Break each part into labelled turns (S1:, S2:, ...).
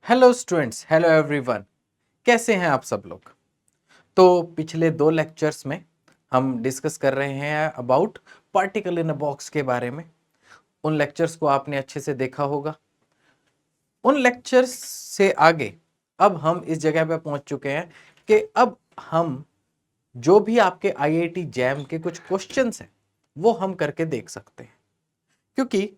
S1: Hello students, hello everyone. कैसे हैं आप सब लोग? तो पिछले 2 लेक्चर्स में हम डिस्कस कर रहे हैं about particle in a box के बारे में। उन लेक्चर्स को आपने अच्छे से देखा होगा। उन लेक्चर्स से आगे अब हम इस जगह पे पहुंच चुके हैं कि अब हम जो भी आपके आईआईटी जैम के कुछ क्वेश्चंस हैं वो हम करके देख सकते हैं, क्योंकि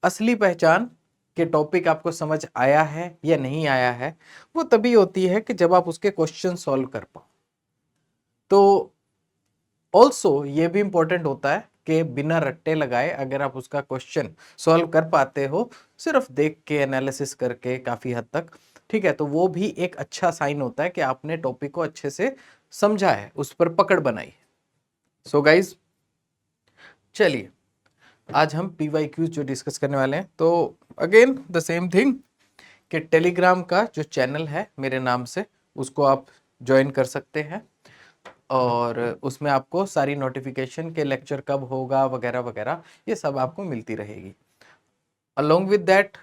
S1: असली पहचान के टॉपिक आपको समझ आया है या नहीं आया है वो तभी होती है कि जब आप उसके क्वेश्चन सॉल्व कर पाओ। तो ऑल्सो ये भी इंपॉर्टेंट होता है कि बिना रट्टे लगाए अगर आप उसका क्वेश्चन सॉल्व कर पाते हो, सिर्फ देख के एनालिसिस करके काफी हद तक, ठीक है, तो वो भी एक अच्छा साइन होता है कि आपने टॉपिक को अच्छे से समझा है, उस पर पकड़ बनाई है। सो गाइज, चलिए आज हम पीवाईक्यूज जो डिस्कस करने वाले हैं, तो अगेन द सेम थिंग कि टेलीग्राम का जो चैनल है मेरे नाम से, उसको आप ज्वाइन कर सकते हैं और उसमें आपको सारी नोटिफिकेशन के लेक्चर कब होगा वगैरह वगैरह ये सब आपको मिलती रहेगी। अलोंग विद दैट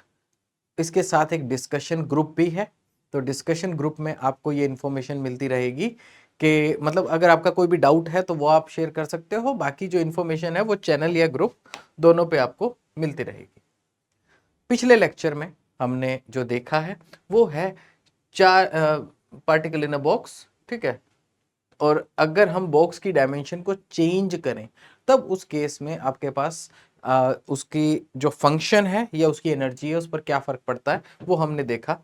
S1: इसके साथ एक डिस्कशन ग्रुप भी है, तो डिस्कशन ग्रुप में आपको ये इन्फॉर्मेशन मिलती रहेगी कि मतलब अगर आपका कोई भी डाउट है तो वो आप शेयर कर सकते हो, बाकी जो इन्फॉर्मेशन है वो चैनल या ग्रुप दोनों पे आपको मिलती रहेगी। पिछले लेक्चर में हमने जो देखा है वो है 4 पार्टिकल इन अ बॉक्स, ठीक है, और अगर हम बॉक्स की डायमेंशन को चेंज करें तब उस केस में आपके पास उसकी जो फंक्शन है या उसकी एनर्जी है उस पर क्या फर्क पड़ता है वो हमने देखा।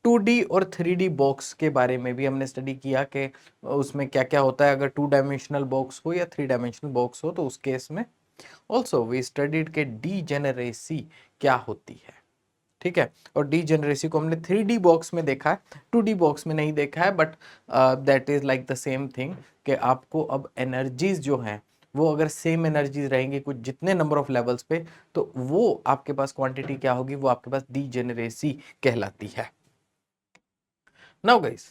S1: 2D और 3D बॉक्स के बारे में भी हमने स्टडी किया कि उसमें क्या क्या होता है अगर 2 डायमेंशनल बॉक्स हो या 3 डायमेंशनल बॉक्स हो, तो उस केस में ऑल्सो वी स्टडीड के डीजेनरेसी क्या होती है, ठीक है। और डीजेनरेसी को हमने 3D बॉक्स में देखा है, 2D बॉक्स में नहीं देखा है, but that is like the same thing कि आपको अब एनर्जीज जो हैं वो अगर सेम एनर्जीज रहेंगी कुछ जितने नंबर ऑफ लेवल्स पे, तो वो आपके पास क्वांटिटी क्या होगी, वो आपके पास डीजेनरेसी कहलाती है। नाउ गाइस,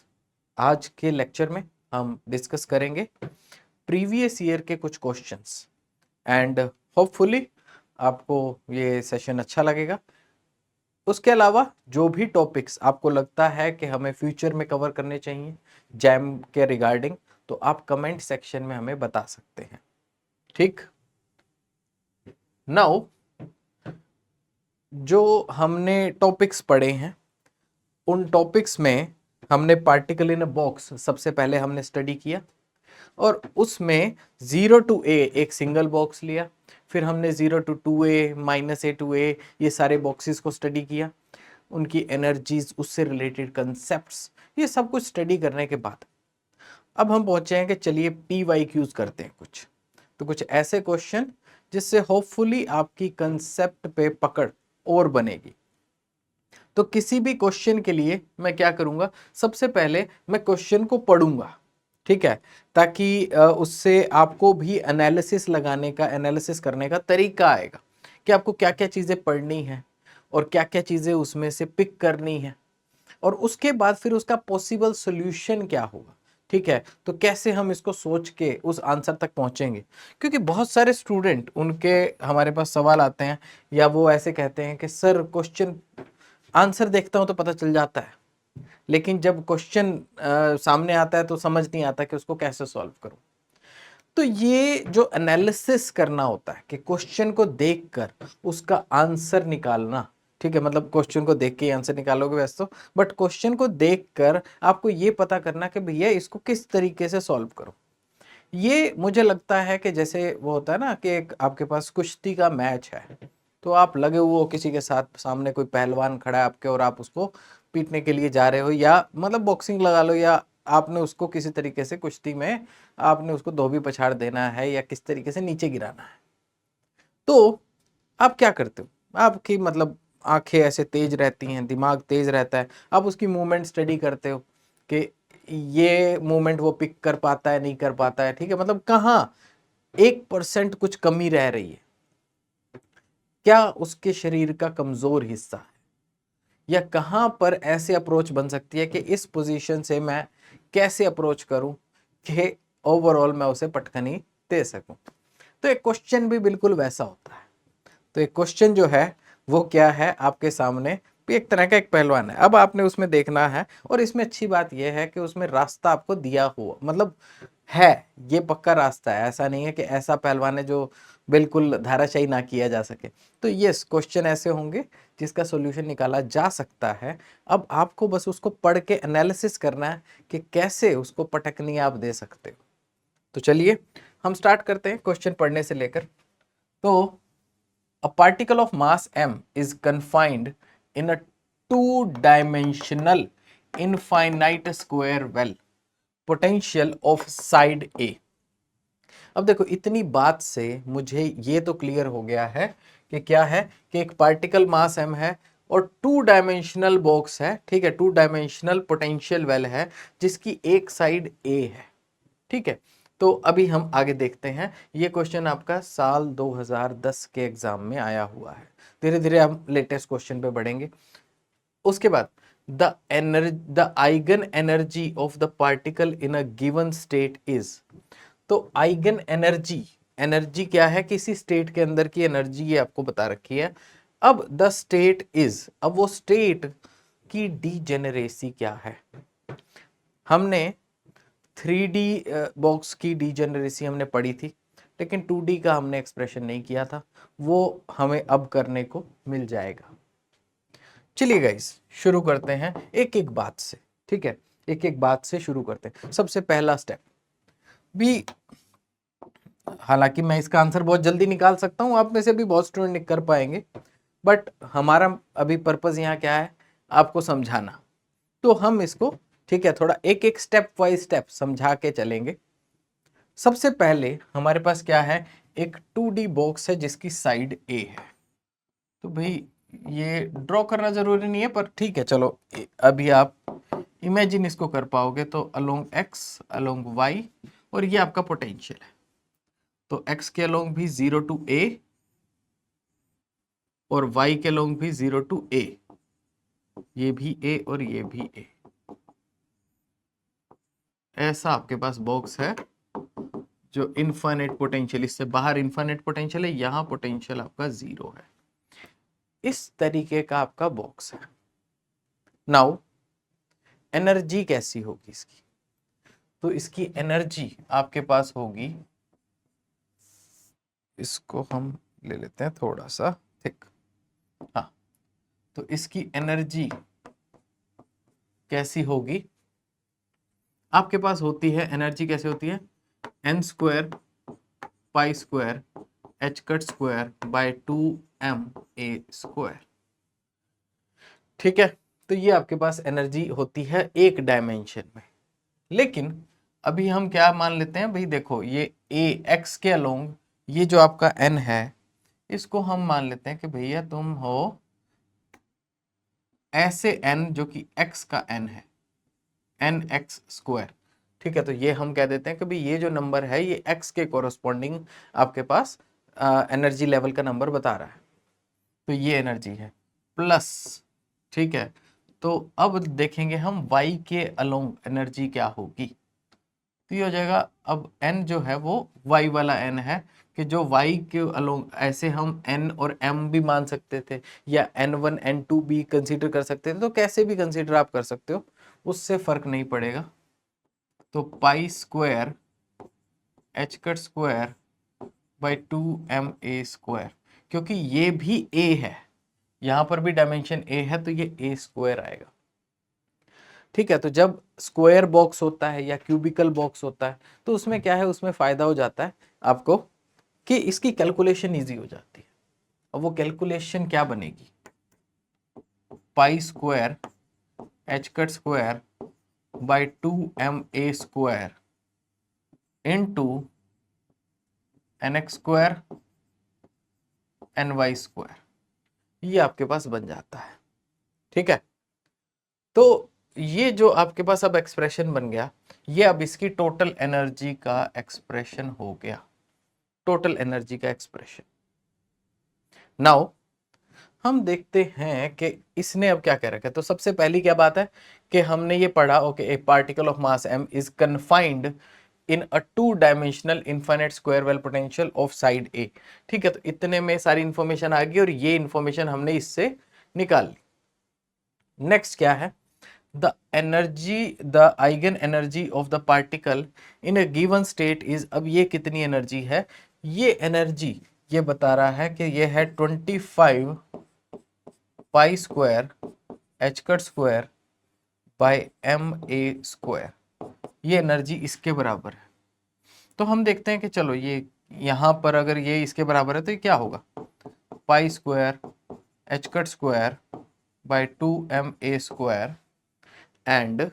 S1: आज के लेक्चर में हम डिस्कस करेंगे प्रीवियस ईयर के कुछ क्वेश्चंस एंड होपफुली आपको ये सेशन अच्छा लगेगा। उसके अलावा जो भी टॉपिक्स आपको लगता है कि हमें फ्यूचर में कवर करने चाहिए जैम के रिगार्डिंग, तो आप कमेंट सेक्शन में हमें बता सकते हैं, ठीक। नाउ जो हमने टॉपिक्स पढ़े हैं उन टॉपिक्स में हमने पार्टिकल इन अ बॉक्स सबसे पहले हमने स्टडी किया और उसमें 0 to A एक सिंगल बॉक्स लिया, फिर हमने 0 to 2A -A to A ये सारे बॉक्सेस को स्टडी किया, उनकी एनर्जीज, उससे रिलेटेड कंसेप्ट्स, ये सब कुछ स्टडी करने के बाद अब हम पहुंचे हैं कि चलिए पीवाईक्यूज करते हैं कुछ, तो कुछ ऐसे क्वेश्चन जिससे होपफुली आपकी कंसेप्ट पे पकड़ और बनेगी। तो किसी भी क्वेश्चन के लिए मैं क्या करूंगा, सबसे पहले मैं क्वेश्चन को पढ़ूंगा, ठीक है, ताकि उससे आपको भी एनालिसिस लगाने का, एनालिसिस करने का तरीका आएगा कि आपको क्या क्या चीजें पढ़नी है और क्या क्या चीजें उसमें से पिक करनी है, और उसके बाद फिर उसका पॉसिबल सॉल्यूशन क्या होगा, ठीक है, तो कैसे हम इसको सोच के उस आंसर तक पहुंचेंगे। क्योंकि बहुत सारे स्टूडेंट उनके हमारे पास सवाल आते हैं या वो ऐसे कहते हैं कि सर क्वेश्चन आंसर देखता हूं तो पता चल जाता है, लेकिन जब क्वेश्चन सामने आता है तो समझ नहीं आता कि उसको कैसे सॉल्व करूं। तो ये जो एनालिसिस करना होता है कि क्वेश्चन को देखकर उसका आंसर निकालना, ठीक है, मतलब क्वेश्चन को देख के आंसर निकालोगे वैसे तो, बट क्वेश्चन को देखकर आपको ये पता करना कि भैया इसको किस तरीके से सॉल्व करो। ये मुझे लगता है कि जैसे वो होता है ना कि एक आपके पास कुश्ती का मैच है, तो आप लगे हुए हो किसी के साथ, सामने कोई पहलवान खड़ा है आपके और आप उसको पीटने के लिए जा रहे हो, या मतलब बॉक्सिंग लगा लो, या आपने उसको किसी तरीके से कुश्ती में आपने उसको धोबी पछाड़ देना है या किस तरीके से नीचे गिराना है। तो आप क्या करते हो, आपकी मतलब आंखें ऐसे तेज रहती हैं, दिमाग तेज रहता है, आप उसकी मूवमेंट स्टडी करते हो कि ये मूवमेंट वो पिक कर पाता है नहीं कर पाता है, ठीक है, मतलब कहाँ 1% कुछ कमी रह रही है, क्या उसके शरीर का कमजोर हिस्सा है, या कहां पर ऐसे अप्रोच बन सकती है कि इस पोजीशन से मैं कैसे अप्रोच करूं कि ओवरऑल मैं उसे पटखनी दे सकूं। तो एक क्वेश्चन भी बिल्कुल वैसा होता है। तो एक क्वेश्चन जो है वो क्या है आपके सामने, भी एक तरह का एक पहलवान है। अब आपने उसमें देखना है, और इसमें अच्छी बात यह है कि उसमें रास्ता आपको दिया हुआ, मतलब है, ये पक्का रास्ता है, ऐसा नहीं है कि ऐसा पहलवान है जो बिल्कुल धाराशायी ना किया जा सके। तो यस, क्वेश्चन ऐसे होंगे जिसका सॉल्यूशन निकाला जा सकता है। अब आपको बस उसको पढ़ के एनालिसिस करना है कि कैसे उसको पटकनी आप दे सकते हो। तो चलिए हम स्टार्ट करते हैं क्वेश्चन पढ़ने से लेकर। तो a particle of mass m is confined in a two-dimensional infinite square well potential of side A। अब देखो, इतनी बात से मुझे ये तो क्लियर हो गया है कि क्या है कि एक पार्टिकल मास m है और टू डायमेंशनल बॉक्स है, ठीक है, टू डायमेंशनल पोटेंशियल वेल है जिसकी एक साइड A है, ठीक है। तो अभी हम आगे देखते हैं। ये क्वेश्चन आपका साल 2010 के एग्जाम में आया हुआ है। धीरे धीरे हम लेटेस्ट क्वेश्चन पे बढ़ेंगे। उसके बाद the eigen energy of the particle in a given state is. तो आइगन एनर्जी, एनर्जी क्या है, किसी स्टेट के अंदर की एनर्जी, ये आपको बता रखी है। अब द स्टेट इज, अब वो स्टेट की डीजेनरेसी क्या है। हमने 3D बॉक्स की डीजेनरेसी हमने पढ़ी थी, लेकिन 2D का हमने एक्सप्रेशन नहीं किया था, वो हमें अब करने को मिल जाएगा। चलिए गाइस, शुरू करते हैं एक एक बात से, ठीक है, एक एक बात से शुरू करते हैं। सबसे पहला स्टेप भी, हालांकि मैं इसका आंसर बहुत जल्दी निकाल सकता हूं, आप में से भी बहुत स्टूडेंट कर पाएंगे, बट हमारा अभी पर्पस यहाँ क्या है, आपको समझाना। तो हम इसको, ठीक है, थोड़ा एक एक स्टेप बाय स्टेप समझा के चलेंगे। सबसे पहले हमारे पास क्या है, एक 2D बॉक्स है जिसकी साइड A है। तो भाई ये ड्रॉ करना जरूरी नहीं है, पर ठीक है, चलो अभी आप इमेजिन इसको कर पाओगे। तो अलोंग x, अलोंग y, और ये आपका पोटेंशियल है। तो x के अलोंग भी 0 टू a और y के अलोंग भी 0 टू a, ये भी a और ये भी a। ऐसा आपके पास बॉक्स है जो इनफाइनाइट पोटेंशियल, इससे बाहर इनफाइनाइट पोटेंशियल है, यहां पोटेंशियल आपका 0 है। इस तरीके का आपका बॉक्स है। नाउ एनर्जी कैसी होगी इसकी, तो इसकी एनर्जी आपके पास होगी, इसको हम ले लेते हैं थोड़ा सा थिक, हाँ। तो इसकी एनर्जी कैसी होगी, आपके पास होती है, एनर्जी कैसे होती है, n square pi square h cut square by 2ma square, ठीक है। तो ये आपके पास एनर्जी होती है एक डायमेंशन में। लेकिन अभी हम क्या मान लेते हैं भाई, देखो ये a x के अलोंग ये जो आपका n है, इसको हम मान लेते हैं कि भैया तुम हो ऐसे n जो कि x का n है, n x स्क्वायर, ठीक है। तो ये हम कह देते हैं कि भाई ये जो नंबर है ये x के कोरस्पॉन्डिंग आपके पास एनर्जी लेवल का नंबर बता रहा है। तो ये एनर्जी है प्लस, ठीक है। तो अब देखेंगे हम y के अलोंग एनर्जी क्या होगी। तो ये हो जाएगा, अब n जो है वो y वाला n है, कि जो y के अलोंग, ऐसे हम n और m भी मान सकते थे, या n1 n2 भी कंसीडर कर सकते थे, तो कैसे भी कंसीडर आप कर सकते हो, उससे फर्क नहीं पड़ेगा। तो pi square h cut square by 2ma square, क्योंकि ये भी a है, यहां पर भी डायमेंशन a है, तो ये a स्क्वायर आएगा, ठीक है। तो जब स्क्वायर बॉक्स होता है या क्यूबिकल बॉक्स होता है, तो उसमें क्या है, उसमें फायदा हो जाता है आपको कि इसकी कैलकुलेशन इजी हो जाती है। अब वो कैलकुलेशन क्या बनेगी, pi square h cut square by 2ma square into nx square ny square, ये आपके पास बन जाता है, ठीक है। तो ये जो आपके पास अब एक्सप्रेशन बन गया, ये अब इसकी टोटल एनर्जी का एक्सप्रेशन हो गया, टोटल एनर्जी का एक्सप्रेशन। नाउ हम देखते हैं कि इसने अब क्या कह रखा है। तो सबसे पहली क्या बात है कि हमने ये पढ़ा, okay, A particle of mass m is confined in a two dimensional infinite square well potential of side A, ठीक है। तो इतने में सारी इंफॉर्मेशन आ गई और ये इंफॉर्मेशन हमने इससे निकाल ली। नेक्स्ट क्या है, the eigen energy of the particle in a given state is, अब ये कितनी एनर्जी है, ये एनर्जी ये बता रहा है कि ये है 25 pi square h cut square by m a square, ये एनर्जी इसके बराबर है। तो हम देखते हैं कि चलो ये यहां पर अगर ये इसके बराबर है तो ये क्या होगा, pi square h cut square by 2ma square, and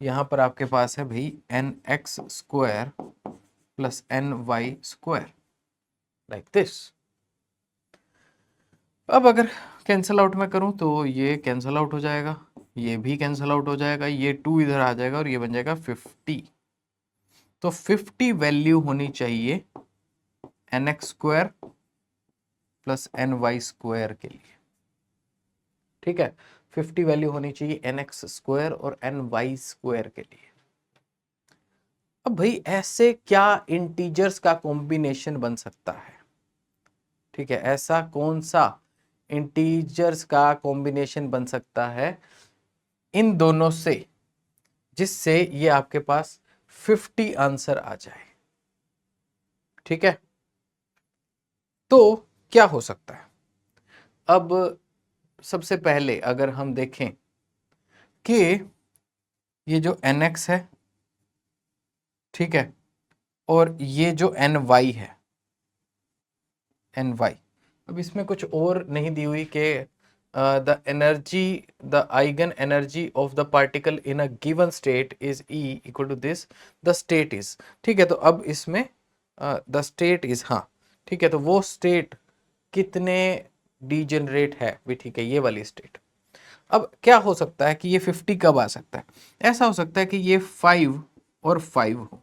S1: यहां पर आपके पास है भाई n x square plus n y square, like this. अब अगर कैंसल आउट में करूं तो ये कैंसल आउट हो जाएगा, ये भी कैंसल आउट हो जाएगा, ये 2 इधर आ जाएगा और ये बन जाएगा 50। तो 50 वैल्यू होनी चाहिए n x square plus n y square के लिए, ठीक है। 50 वैल्यू होनी चाहिए एन एक्स स्क्वायर और एन वाई स्क्वायर के लिए। अब भाई ऐसे क्या इंटीजर्स का कॉम्बिनेशन बन सकता है, ठीक है, ऐसा कौन सा इंटीजर्स का कॉम्बिनेशन बन सकता है इन दोनों से जिससे ये आपके पास 50 आंसर आ जाए, ठीक है। तो क्या हो सकता है, अब सबसे पहले अगर हम देखें कि ये जो nx है, ठीक है, और ये जो ny है ny, अब इसमें कुछ और नहीं दी हुई कि the energy the eigen energy of the particle in a given state is E equal to this, the state is, ठीक है। तो अब इसमें द स्टेट इज, हाँ ठीक है, तो वो स्टेट कितने डीजेनरेट है भी, ठीक है, ये वाली स्टेट। अब क्या हो सकता है कि ये 50 कब आ सकता है, ऐसा हो सकता है कि ये 5 और 5 हो,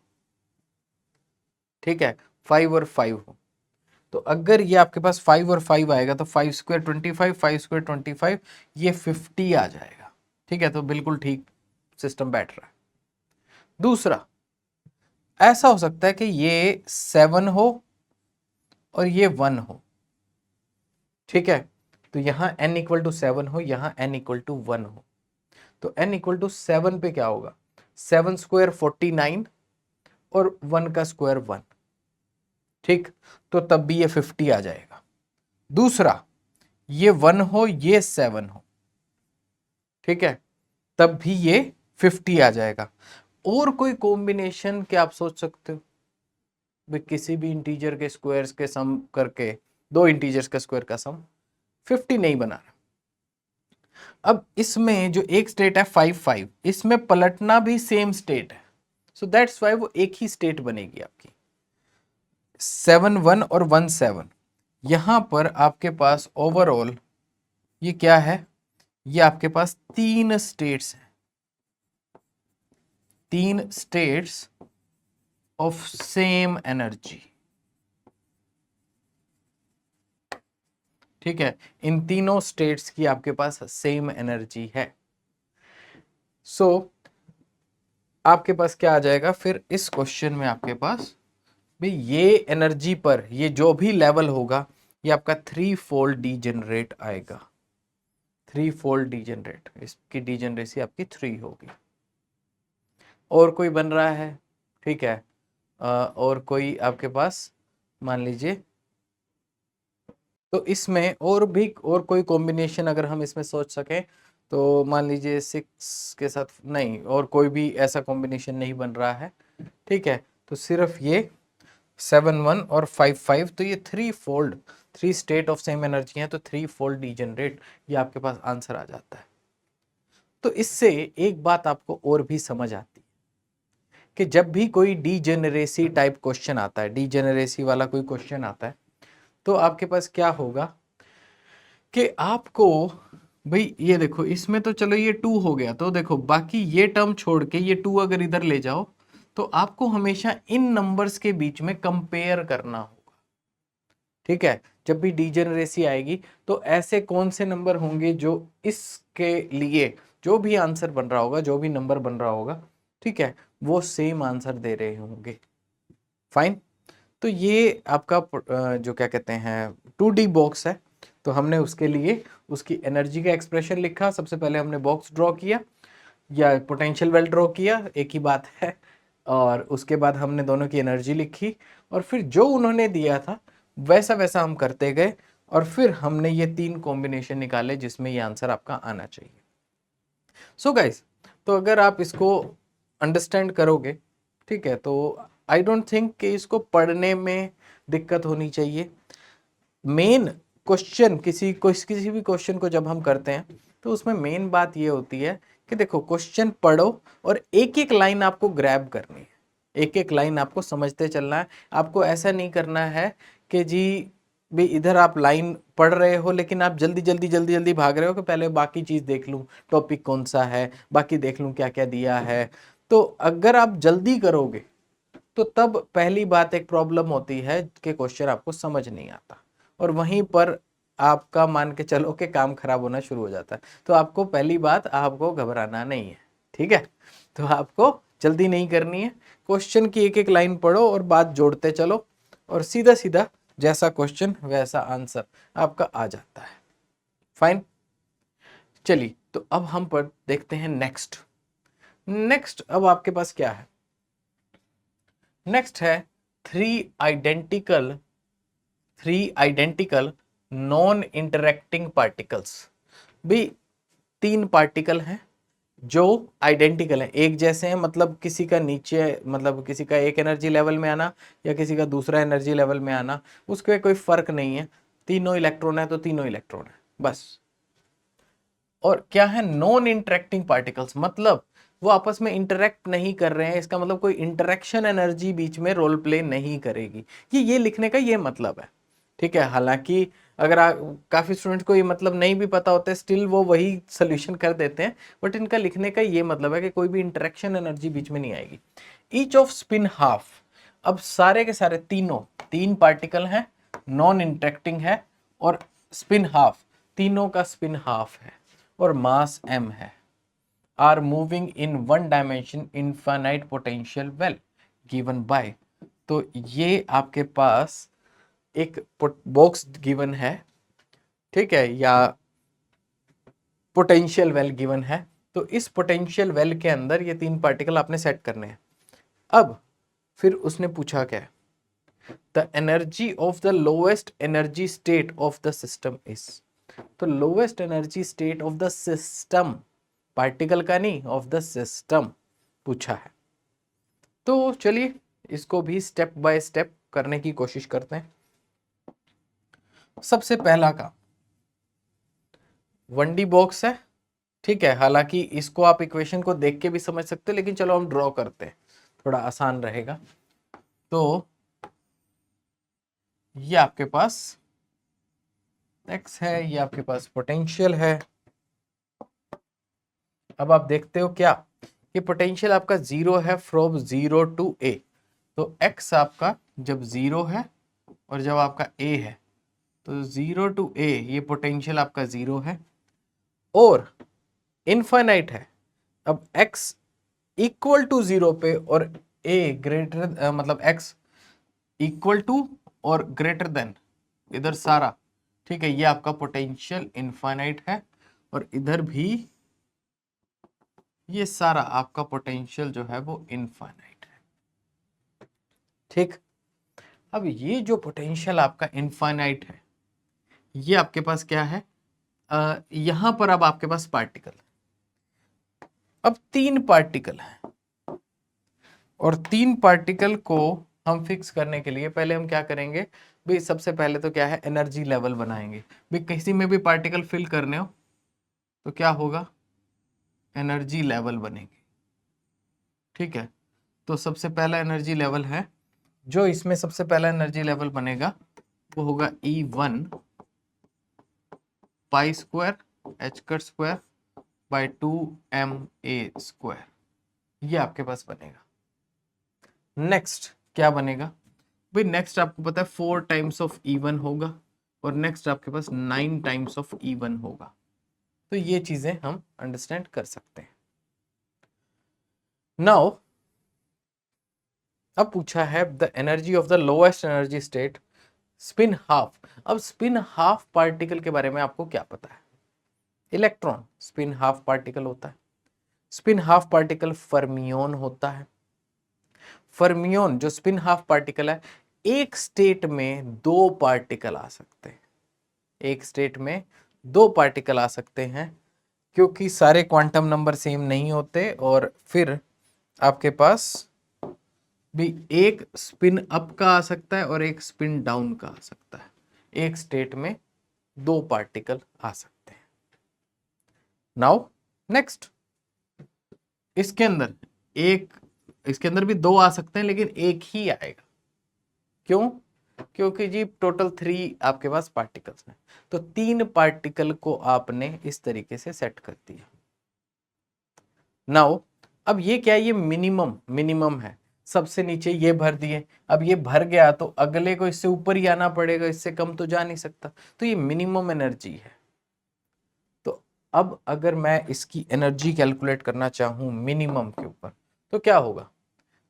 S1: ठीक है, 5 और 5 हो। तो अगर ये आपके पास 5 और 5 आएगा तो 5 स्क्वायर 25, 5 स्क्वायर 25, ये 50 आ जाएगा, ठीक है। तो बिल्कुल ठीक सिस्टम बैठ रहा है। दूसरा ऐसा हो सकता है कि ये 7 हो और ये 1 हो, ठीक है। तो यहां n इक्वल टू 7 हो, यहां n इक्वल टू 1 हो। तो n इक्वल टू 7 पे क्या होगा, 7 स्क्वायर 49 और 1 का स्क्वायर 1, ठीक। तो तब भी ये 50 आ जाएगा। दूसरा ये 1 हो ये 7 हो, ठीक है, तब भी ये 50 आ जाएगा। और कोई कॉम्बिनेशन क्या आप सोच सकते हो, भाई किसी भी इंटीजर के स्क्वायर्स के सम करके, दो इंटीजर्स का स्क्वायर का सम 50 नहीं बना रहा। अब इसमें जो एक स्टेट है 5 5, इसमें पलटना भी सेम स्टेट है, सो दैट्स वाई वो एक ही स्टेट बनेगी आपकी। 7 1 और 1 7, यहां पर आपके पास ओवरऑल ये क्या है, ये आपके पास 3 स्टेट्स हैं, 3 स्टेट्स ऑफ सेम एनर्जी, ठीक है। इन तीनों स्टेट्स की आपके पास सेम एनर्जी है। सो आपके पास क्या आ जाएगा फिर इस क्वेश्चन में, आपके पास भी ये एनर्जी पर ये जो भी लेवल होगा ये आपका 3 फोल्ड डीजेनरेट आएगा, 3 फोल्ड डीजेनरेट, इसकी डीजेनरेसी आपकी 3 होगी। और कोई बन रहा है, ठीक है, और कोई आपके पास मान लीजिए, तो इसमें और भी और कोई कॉम्बिनेशन अगर हम इसमें सोच सकें तो मान लीजिए 6 के साथ, नहीं और कोई भी ऐसा कॉम्बिनेशन नहीं बन रहा है, ठीक है। तो सिर्फ ये 7 1 और 5 5, तो ये 3 fold, 3 state of same energy है, तो 3 फोल्ड डीजेनरेट, ये आपके पास आंसर आ जाता है। तो इससे एक बात आपको और भी समझ आती है कि जब भी कोई डीजेनरेसी टाइप क्वेश्चन आता है, डीजेनरेसी वाला कोई क्वेश्चन आता है, तो आपके पास क्या होगा कि आपको, भाई ये देखो इसमें तो चलो ये 2 हो गया, तो देखो बाकी ये टर्म छोड़ के ये 2 अगर इधर ले जाओ तो आपको हमेशा इन नंबर्स के बीच में कंपेयर करना होगा, ठीक है। जब भी डीजेनरेसी आएगी तो ऐसे कौन से नंबर होंगे जो इसके लिए जो भी आंसर बन रहा होगा, जो भी नंबर बन रहा होगा, ठीक है, वो सेम आंसर दे रहे होंगे। फाइन। तो ये आपका जो क्या कहते हैं 2D बॉक्स है, तो हमने उसके लिए उसकी एनर्जी का एक्सप्रेशन लिखा। सबसे पहले हमने बॉक्स ड्रॉ किया या पोटेंशियल वेल ड्रॉ किया, एक ही बात है। और उसके बाद हमने दोनों की एनर्जी लिखी और फिर जो उन्होंने दिया था वैसा वैसा हम करते गए और फिर हमने ये 3 कॉम्बिनेशन निकाले जिसमें ये आंसर आपका आना चाहिए। सो गाइस, तो अगर आप इसको अंडरस्टैंड करोगे, ठीक है, तो आई डोंट थिंक कि इसको पढ़ने में दिक्कत होनी चाहिए। मेन क्वेश्चन किसी भी क्वेश्चन को जब हम करते हैं तो उसमें मेन बात ये होती है कि देखो क्वेश्चन पढ़ो और एक एक लाइन आपको ग्रैब करनी है, एक एक लाइन आपको समझते चलना है। आपको ऐसा नहीं करना है कि जी भी इधर आप लाइन पढ़ रहे हो लेकिन आप जल्दी जल्दी भाग रहे हो कि पहले बाकी चीज देख लूं, टॉपिक कौन सा है, बाकी देख लूं क्या क्या दिया है। तो अगर आप जल्दी करोगे तो तब पहली बात एक प्रॉब्लम होती है कि क्वेश्चन आपको समझ नहीं आता और वहीं पर आपका मान के चलो कि काम खराब होना शुरू हो जाता है। तो आपको पहली बात, आपको घबराना नहीं है, ठीक है। तो आपको जल्दी नहीं करनी है, क्वेश्चन की एक एक लाइन पढ़ो और बात जोड़ते चलो और सीधा सीधा जैसा क्वेश्चन वैसा आंसर आपका आ जाता है। फाइन, चलिए तो अब हम पर देखते हैं नेक्स्ट। नेक्स्ट अब आपके पास क्या है? नेक्स्ट है three identical non interacting particles. भी 3 पार्टिकल हैं जो आइडेंटिकल हैं, एक जैसे हैं, मतलब किसी का नीचे, मतलब किसी का एक एनर्जी लेवल में आना या किसी का दूसरा एनर्जी लेवल में आना, उसके कोई फर्क नहीं है। तीनों इलेक्ट्रॉन है तो तीनों इलेक्ट्रॉन है बस। और क्या है नॉन इंटरेक्टिंग पार्टिकल्स, मतलब वो आपस में इंटरेक्ट नहीं कर रहे हैं, इसका मतलब कोई इंटरेक्शन एनर्जी बीच में रोल प्ले नहीं करेगी। ये लिखने का ये मतलब है, ठीक है। हालांकि अगर काफी स्टूडेंट्स को ये मतलब नहीं भी पता होता है, स्टिल वो वही सोल्यूशन कर देते हैं, बट इनका लिखने का ये मतलब है कि कोई भी इंटरेक्शन एनर्जी बीच में नहीं आएगी। ईच ऑफ स्पिन हाफ, अब सारे के सारे तीन पार्टिकल हैं, नॉन इंटरेक्टिंग है और स्पिन हाफ, तीनों का स्पिन हाफ है और मास m है, are moving in one dimension infinite potential well given by. तो ये आपके पास एक बॉक्स गिवन है, ठीक है, या पोटेंशियल वेल गिवन है। तो इस पोटेंशियल वेल के अंदर ये 3 पार्टिकल आपने सेट करने हैं। अब फिर उसने पूछा क्या है, the energy of the lowest energy state of the system is. तो lowest energy state of the system, particle का नहीं, ऑफ द सिस्टम पूछा है। तो चलिए इसको भी स्टेप बाय स्टेप करने की कोशिश करते हैं। सबसे पहला काम 1D बॉक्स है, ठीक है। हालांकि इसको आप इक्वेशन को देख के भी समझ सकते हो, लेकिन चलो हम ड्रॉ करते हैं, थोड़ा आसान रहेगा। तो ये आपके पास x है, ये आपके पास पोटेंशियल है। अब आप देखते हो क्या, ये पोटेंशियल आपका 0 है फ्रॉम 0 टू a। तो x आपका जब 0 है और जब आपका a है, तो 0 टू a ये पोटेंशियल आपका 0 है और इनफाइनाइट है। अब x इक्वल टू 0 पे और a ग्रेटर, मतलब x इक्वल टू और ग्रेटर देन इधर सारा, ठीक है, ये आपका पोटेंशियल इनफाइनाइट है और इधर भी ये सारा आपका पोटेंशियल जो है वो इनफाइनाइट है, ठीक। अब ये जो पोटेंशियल आपका इनफाइनाइट है, ये आपके पास क्या है, यहां पर अब आपके पास पार्टिकल, अब 3 पार्टिकल है और 3 पार्टिकल को हम फिक्स करने के लिए पहले हम क्या करेंगे भाई, सबसे पहले तो क्या है एनर्जी लेवल बनाएंगे। भाई किसी में भी पार्टिकल फिल करने हो तो क्या होगा, एनर्जी लेवल बनेगी, ठीक है। तो सबसे पहला एनर्जी लेवल है, जो इसमें सबसे पहला एनर्जी लेवल बनेगा वो होगा E1 pi square h cut square by 2ma square, ये आपके पास बनेगा। नेक्स्ट क्या बनेगा भाई, नेक्स्ट आपको पता है 4 टाइम्स ऑफ E1 होगा और नेक्स्ट आपके पास 9 टाइम्स ऑफ E1 होगा। तो ये चीजें हम अंडरस्टैंड कर सकते हैं। नाउ अब पूछा है the energy of the lowest energy state spin half. अब स्पिन हाफ पार्टिकल के बारे में आपको क्या पता है? इलेक्ट्रॉन स्पिन हाफ पार्टिकल होता है। स्पिन हाफ पार्टिकल फर्मियोन होता है। फर्मियोन जो स्पिन हाफ पार्टिकल है, एक स्टेट में दो पार्टिकल आ सकते हैं। एक स्टेट में दो पार्टिकल आ सकते हैं क्योंकि सारे क्वांटम नंबर सेम नहीं होते, और फिर आपके पास भी एक स्पिन अप का आ सकता है और एक स्पिन डाउन का आ सकता है। एक स्टेट में दो पार्टिकल आ सकते हैं। नाउ नेक्स्ट, इसके अंदर भी दो आ सकते हैं लेकिन एक ही आएगा। क्यों? क्योंकि जी टोटल 3 आपके पास पार्टिकल्स हैं, तो 3 पार्टिकल को आपने इस तरीके से सेट कर दिया। नाउ अब ये क्या है? ये मिनिमम है। सबसे नीचे ये भर दिए, अब ये भर गया तो अगले को इससे ऊपर ही आना पड़ेगा, इससे कम तो जा नहीं सकता, तो ये मिनिमम एनर्जी है। तो अब अगर मैं इसकी एनर्जी कैलकुलेट करना चाहूं मिनिमम के ऊपर, तो क्या होगा?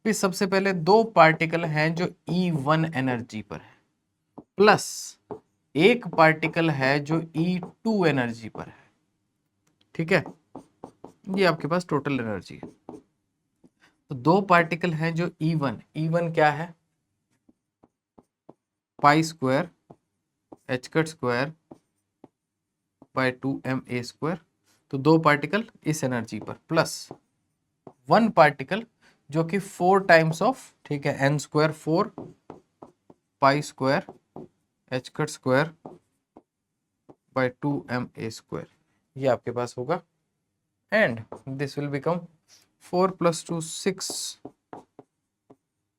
S1: फिर सबसे पहले दो पार्टिकल हैं जो E1 एनर्जी पर है, प्लस एक पार्टिकल है जो E2 एनर्जी पर है। ठीक है, ये आपके पास टोटल एनर्जी है। तो दो पार्टिकल हैं जो E1 क्या है? पाई square h cut square bye 2ma²। तो दो पार्टिकल इस एनर्जी पर, प्लस वन पार्टिकल जो कि 4 टाइम्स ऑफ, ठीक है, n² 4 पाई square h cut square bye 2ma², ये आपके पास होगा। And this will become 4 + 2 6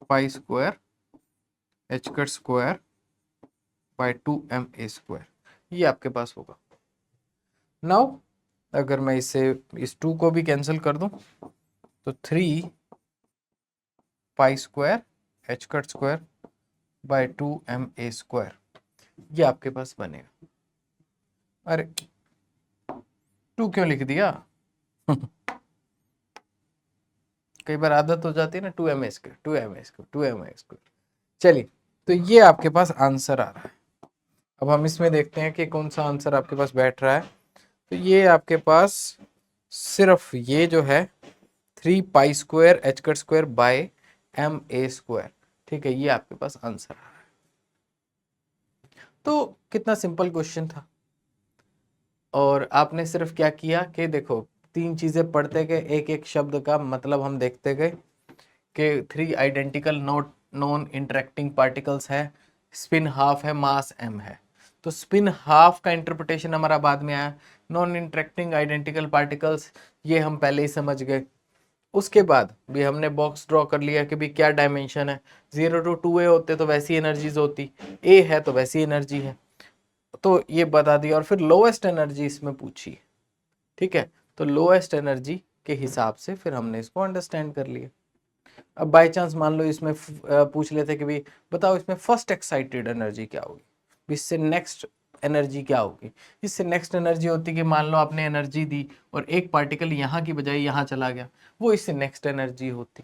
S1: pi square h cut square bye 2ma², ये आपके पास होगा। नाउ अगर मैं इस 2 को भी कैंसिल कर दूं तो 3 पाई square h cut square bye 2ma², ये आपके पास बनेगा। अरे 2 क्यों लिख दिया? कई बार आदत हो जाती है ना, 2ma²। चलिए, तो ये आपके पास आंसर आ रहा है। अब हम इसमें देखते हैं कि कौन सा आंसर आपके पास बैठ रहा है। तो ये आपके पास सिर्फ ये जो है 3 पाई square h cut square bye ma², ठीक है, ये आपके पास आंसर आ रहा है। तो कितना सिंपल क्वेश्चन था, और आपने सिर्फ क्या किया कि देखो 3 चीजें पढ़ते गए, एक एक शब्द का मतलब हम देखते गए कि 3 आइडेंटिकल नॉन इंटरेक्टिंग पार्टिकल्स है, स्पिन हाफ है, मास m है। तो स्पिन हाफ का इंटरप्रिटेशन हमारा बाद में आया, नॉन इंटरेक्टिंग आइडेंटिकल पार्टिकल्स ये हम पहले ही समझ गए। उसके बाद भी हमने बॉक्स ड्रॉ कर लिया कि भी क्या डायमेंशन है, 0 to 2a होते तो वैसी एनर्जीज होती, a है तो वैसी एनर्जी है, तो ये बता दिया। और फिर लोएस्ट एनर्जी इसमें पूछी, ठीक है, तो लोएस्ट एनर्जी के हिसाब से फिर हमने इसको अंडरस्टैंड कर लिया। अब बाय चांस मान लो इसमें पूछ लेते कि भी बताओ इसमें फर्स्ट एक्साइटेड एनर्जी क्या होगी, इससे नेक्स्ट एनर्जी क्या होगी। इससे नेक्स्ट एनर्जी होती कि मान लो आपने एनर्जी दी और एक पार्टिकल यहाँ की बजाय यहाँ चला गया, वो इससे नेक्स्ट एनर्जी होती।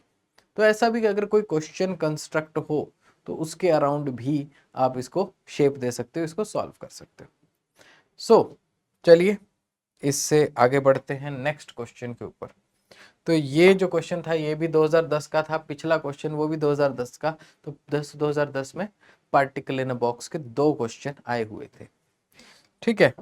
S1: तो ऐसा भी अगर कोई क्वेश्चन कंस्ट्रक्ट हो तो उसके अराउंड भी आप इसको शेप दे सकते हो, इसको सॉल्व कर सकते हो। सो चलिए इससे आगे बढ़ते हैं नेक्स्ट क्वेश्चन के ऊपर। तो ये जो क्वेश्चन था ये भी 2010 का था, पिछला क्वेश्चन वो भी 2010 का। तो 2010 में पार्टिकल इन अ बॉक्स के 2 क्वेश्चन आए हुए थे, ठीक है।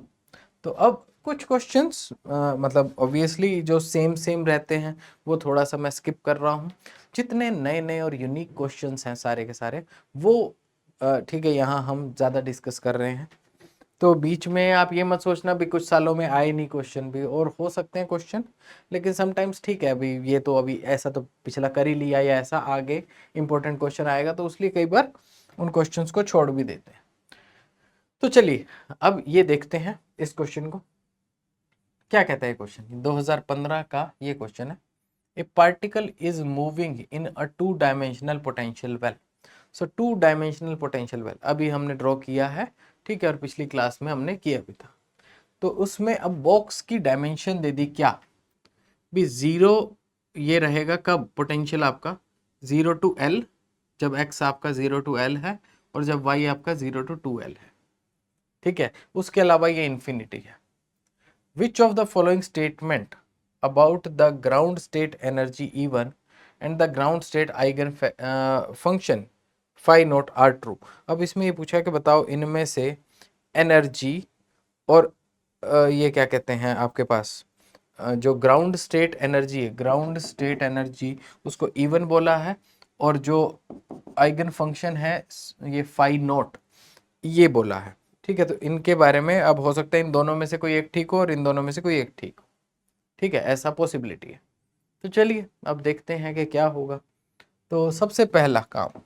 S1: तो अब कुछ क्वेश्चंस मतलब ऑब्वियसली जो सेम रहते हैं वो थोड़ा सा मैं स्किप कर रहा हूँ। जितने नए नए और यूनिक क्वेश्चंस हैं सारे के सारे वो ठीक है यहाँ हम ज़्यादा डिस्कस कर रहे हैं। तो बीच में आप ये मत सोचना भी कुछ सालों में आए नहीं क्वेश्चन, भी और हो सकते हैं क्वेश्चन, लेकिन समटाइम्स ठीक है, अभी ये तो अभी ऐसा तो पिछला कर ही लिया या ऐसा आगे इंपॉर्टेंट क्वेश्चन आएगा तो उसलिए कई बार उन क्वेश्चंस को छोड़ भी देते हैं। तो चलिए अब ये देखते हैं इस क्वेश्चन को क्या कहता है। क्वेश्चन 2015 का ये क्वेश्चन है, ए particle is moving in a 2 dimensional potential well. So 2 dimensional potential well अभी हमने ड्रॉ किया है, ठीक है, और पिछली क्लास में हमने किया भी था। तो उसमें अब बॉक्स की डायमेंशन दे दी क्या भी, 0 ये रहेगा कब पोटेंशियल आपका 0 to L, जब x आपका 0 to L है और जब y आपका 0 to 2L है। ठीक है, उसके अलावा ये इन्फिनिटी है। Which of the following statement about the ground state energy E1 and the ground state eigen function phi naught are true. अब इसमें ये पूछा कि बताओ इनमें से एनर्जी और ये क्या कहते हैं आपके पास जो ग्राउंड स्टेट एनर्जी है, ग्राउंड स्टेट एनर्जी उसको E1 बोला है, और जो आइगन फंक्शन है ये फाई नॉट ये बोला है। ठीक है, तो इनके बारे में अब हो सकता है इन दोनों में से कोई एक ठीक हो और इन दोनों में से कोई एक ठीक हो। ठीक है, ऐसा पॉसिबिलिटी है। तो चलिए अब देखते हैं कि क्या होगा। तो सबसे पहला काम,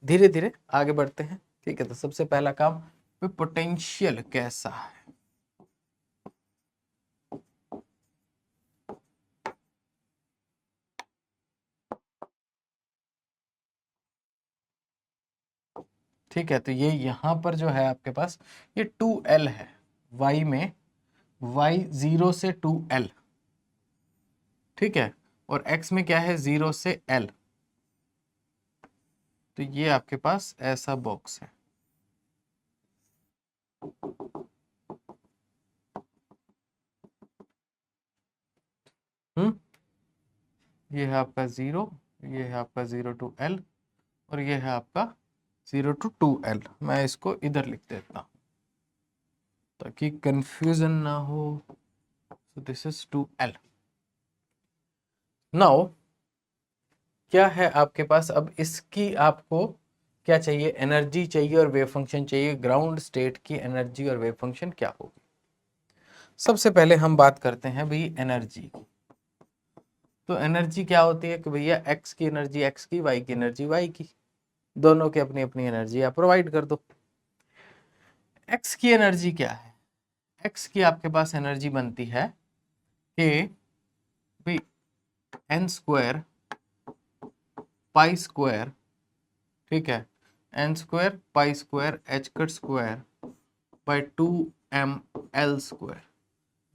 S1: धीरे धीरे आगे बढ़ते हैं। ठीक है, तो सबसे पहला काम, पोटेंशियल कैसा है। ठीक है, तो ये यहां पर जो है आपके पास ये 2L है, y में, y 0 से 2L। ठीक है, और x में क्या है 0 से L। तो ये आपके पास ऐसा बॉक्स है। ये है आपका 0, ये है आपका 0 टू L, और ये है आपका 0 टू 2L। मैं इसको इधर लिख देता हूं ताकि कंफ्यूजन ना हो। So this is 2L। Now क्या है आपके पास, अब इसकी आपको क्या चाहिए, एनर्जी चाहिए और वेव फंक्शन चाहिए। ग्राउंड स्टेट की एनर्जी और वेव फंक्शन क्या होगी। सबसे पहले हम बात करते हैं भाई एनर्जी की। तो एनर्जी क्या होती है कि भैया एक्स की एनर्जी एक्स की, वाई की एनर्जी वाई की, दोनों की अपनी अपनी एनर्जी आप प्रोवाइड कर दो। एक्स की एनर्जी क्या है, एक्स की आपके पास एनर्जी बनती है कि भाई एन स्क्वायर पाई स्क्वायर, ठीक है, n square pi square h cut square by 2ml square,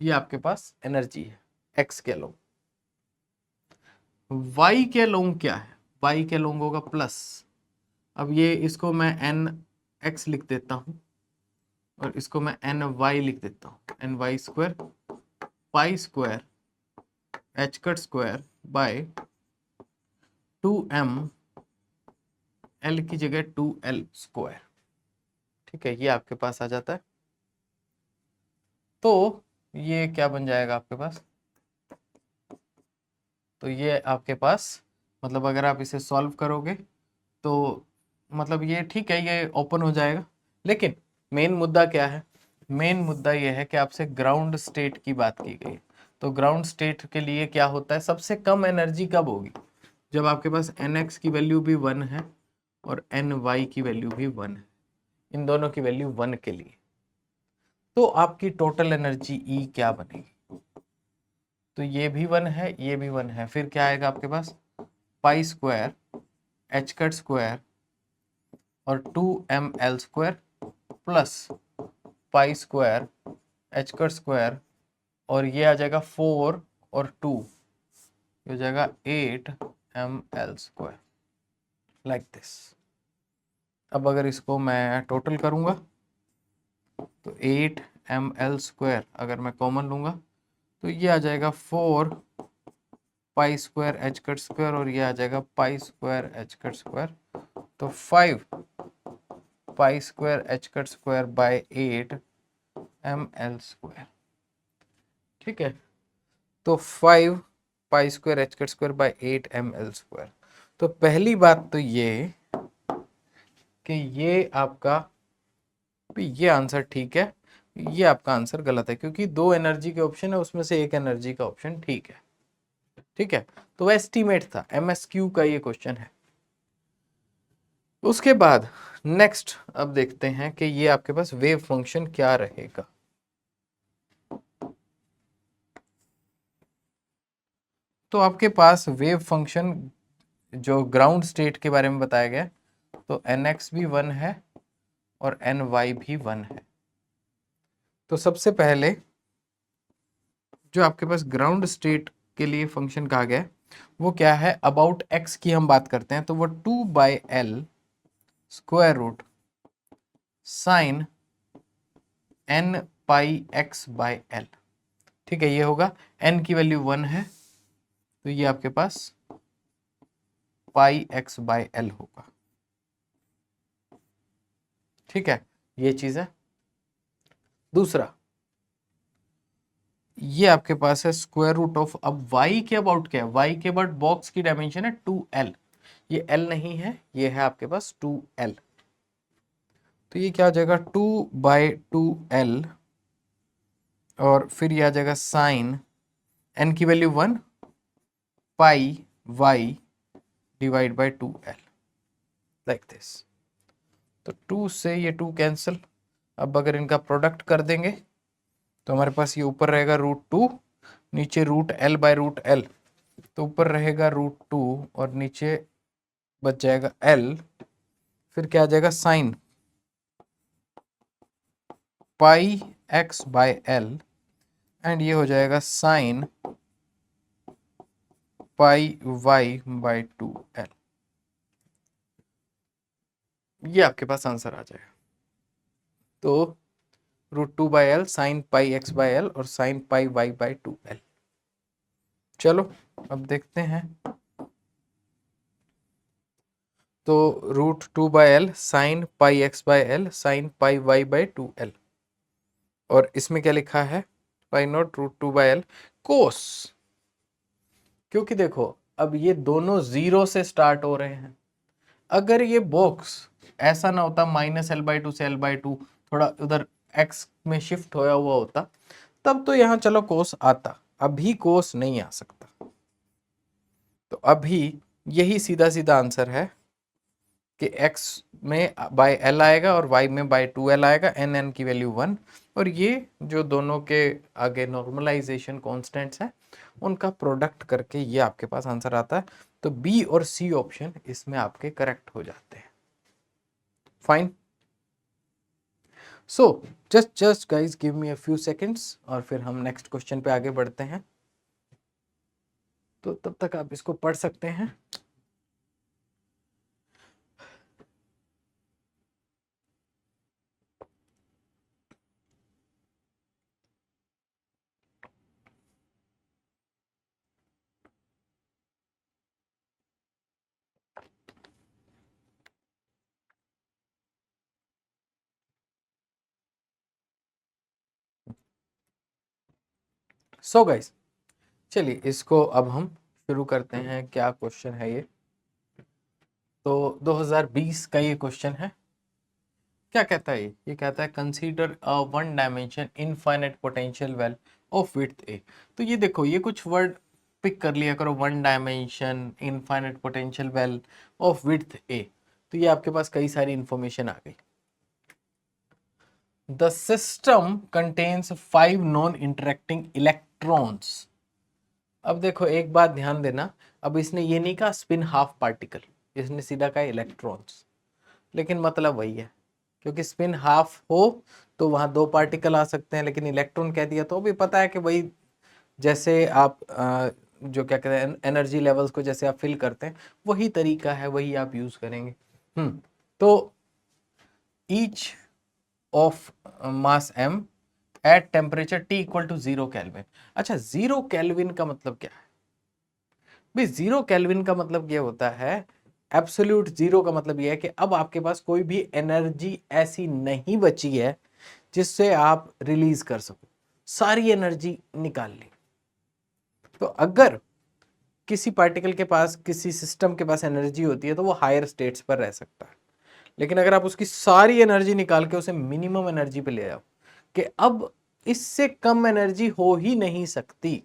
S1: ये आपके पास एनर्जी है एक्स के लोग। वाई के लोग क्या है, वाई के लोगों का प्लस, अब ये इसको मैं एन एक्स लिख देता हूं और इसको मैं एन वाई लिख देता हूं, n y square pi square h cut square by 2m L की जगह 2L स्क्वायर। ठीक है, ये आपके पास आ जाता है। तो ये क्या बन जाएगा आपके पास, तो ये आपके पास मतलब अगर आप इसे सॉल्व करोगे तो मतलब ये ठीक है, ये ओपन हो जाएगा। लेकिन मेन मुद्दा क्या है, मेन मुद्दा ये है कि आपसे ग्राउंड स्टेट की बात की गई। तो ग्राउंड स्टेट के लिए क्या होता है, सबसे कम एनर्जी कब होगी, जब आपके पास nx की वैल्यू भी 1 है और ny की वैल्यू भी 1 है, इन दोनों की वैल्यू 1 के लिए। तो आपकी टोटल एनर्जी E क्या बनेगी, तो ये भी 1 है, ये भी 1 है, फिर क्या आएगा आपके पास pi square h cut square और 2ml square plus pi square h cut square, और ये आ जाएगा 4 और 2, ये हो जाएगा 8ml स्क्वायर, लाइक दिस। अब अगर इसको मैं टोटल करूंगा तो 8ml स्क्वायर अगर मैं कॉमन लूंगा तो ये आ जाएगा 4 पाई स्क्वायर एच कट स्क्वायर और ये आ जाएगा पाई स्क्वायर एच कट स्क्वायर, तो 5 पाई square h cut square bye 8ml square. ठीक है, तो 5 पाई square h cut square bye 8ml square. तो पहली बात तो ये कि ये आपका, ये आंसर ठीक है, ये आपका आंसर गलत है, क्योंकि 2 एनर्जी के ऑप्शन है उसमें से एक एनर्जी का ऑप्शन ठीक है। ठीक है, तो एस्टीमेट था, MSQ का ये क्वेश्चन है। उसके बाद नेक्स्ट अब देखते हैं कि ये आपके पास वेव फंक्शन क्या रहेगा। तो आपके पास वेव फंक्शन जो ग्राउंड स्टेट के बारे में बताया गया, तो nx भी 1 है और ny भी 1 है। तो सबसे पहले जो आपके पास ग्राउंड स्टेट के लिए फंक्शन कहा गया है वो क्या है, अबाउट x की हम बात करते हैं, तो वो 2/L square root sine n pi x by L. ठीक है, ये होगा n की वैल्यू 1 है तो ये आपके पास पाई x बाय एल होगा। ठीक है, ये चीज है। दूसरा, ये आपके पास है स्क्वायर रूट ऑफ, अब y के अबाउट क्या है, y के अबाउट बॉक्स की डायमेंशन है 2l, ये l नहीं है, ये है आपके पास 2l, तो ये क्या हो जाएगा 2/2l, और फिर ये आ जाएगा साइन n की value 1 pi y divide by 2l, like this. तो 2 से ये 2 कैंसिल, अब अगर इनका प्रोडक्ट कर देंगे तो हमारे पास ये ऊपर रहेगा √2, नीचे √l/√l, तो ऊपर रहेगा √2 और नीचे बच जाएगा l, फिर क्या आ जाएगा sign pi x by L, and ये हो जाएगा sign pi y by 2l। ये आपके पास आंसर आ जाएगा। तो √2/l sine pi x by L और sine pi y by 2l। चलो अब देखते हैं। तो √2/l sine pi x by L sine pi y by 2l, और इसमें क्या लिखा है, पाई नॉट √2/l कोस, क्योंकि देखो अब ये दोनों जीरो से स्टार्ट हो रहे हैं। अगर ये बॉक्स ऐसा ना होता -l/2 से l/2 थोड़ा उधर x में शिफ्ट होया हुआ होता, तब तो यहां चलो कोस आता, अभी कोस नहीं आ सकता। तो अभी यही सीधा सीधा आंसर है कि x में बाय l आएगा और y में बाय 2l आएगा, n की वैल्यू 1, और ये जो दोनों के आगे नॉर्मलाइजेशन कॉन्स्टेंट्स हैं उनका प्रोडक्ट करके ये आपके पास आंसर आता है। तो बी और सी ऑप्शन इसमें आपके करेक्ट हो जाते हैं। Fine. So just guys give me a few seconds और फिर हम नेक्स्ट क्वेश्चन पे आगे बढ़ते हैं। तो तब तक आप इसको पढ़ सकते हैं। सो गाइज चलिए इसको अब हम शुरू करते हैं। क्या क्वेश्चन है ये? तो 2020 का ये क्वेश्चन है। क्या कहता है ये कहता है consider a one dimension infinite potential well of width a. तो ये देखो, ये कुछ वर्ड पिक कर लिया करो, one dimension, infinite potential well of width a, तो ये आपके पास कई सारी इंफॉर्मेशन आ गई। The system contains 5 non interacting electrons. अब देखो एक बात ध्यान देना, अब इसने ये नहीं कहा स्पिन हाफ पार्टिकल, इसने सीधा कहा इलेक्ट्रॉन्स, लेकिन मतलब वही है, क्योंकि स्पिन हाफ हो तो वहां 2 पार्टिकल आ सकते हैं, लेकिन इलेक्ट्रॉन कह दिया तो भी पता है कि वही, जैसे आप जो क्या कहते हैं एनर्जी लेवल्स को जैसे आप फिल करते हैं वही तरीका है, वही आप यूज करेंगे। तो each of mass m at temperature T equal to 0 kelvin. अच्छा, 0 केल्विन का मतलब क्या है भाई? 0 केल्विन का मतलब ये होता है, एब्सोल्यूट जीरो का मतलब ये है कि अब आपके पास कोई भी एनर्जी ऐसी नहीं बची है जिससे आप रिलीज कर सको, सारी एनर्जी निकाल ली। तो अगर किसी पार्टिकल के पास, किसी सिस्टम के पास एनर्जी होती है तो वो हायर स्टेट्स पर रह सकता है, लेकिन अगर आप उसकी सारी एनर्जी निकाल के उसे मिनिमम एनर्जी पे ले आओ कि अब इससे कम एनर्जी हो ही नहीं सकती,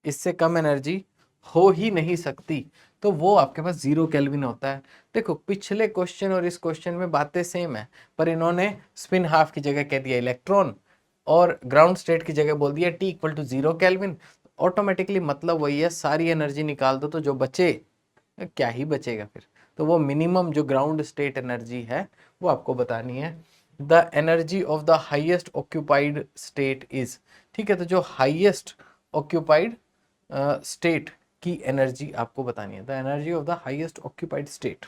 S1: इससे कम एनर्जी हो ही नहीं सकती, तो वो आपके पास 0 केल्विन होता है। देखो पिछले क्वेश्चन और इस क्वेश्चन में बातें सेम है, पर इन्होंने स्पिन हाफ की जगह कह दिया इलेक्ट्रॉन और ग्राउंड स्टेट की जगह बोल दिया T equal to 0 kelvin. Automatically मतलब वही है, सारी एनर्जी निकाल दो तो जो बचे, क्या ही बचेगा फिर, तो वो मिनिमम जो ग्राउंड स्टेट एनर्जी है वो आपको बतानी है। The energy of the highest occupied state is, ठीक है, तो जो हाइएस्ट ऑक्यूपाइड स्टेट की एनर्जी आपको बतानी है, the energy of the highest occupied state.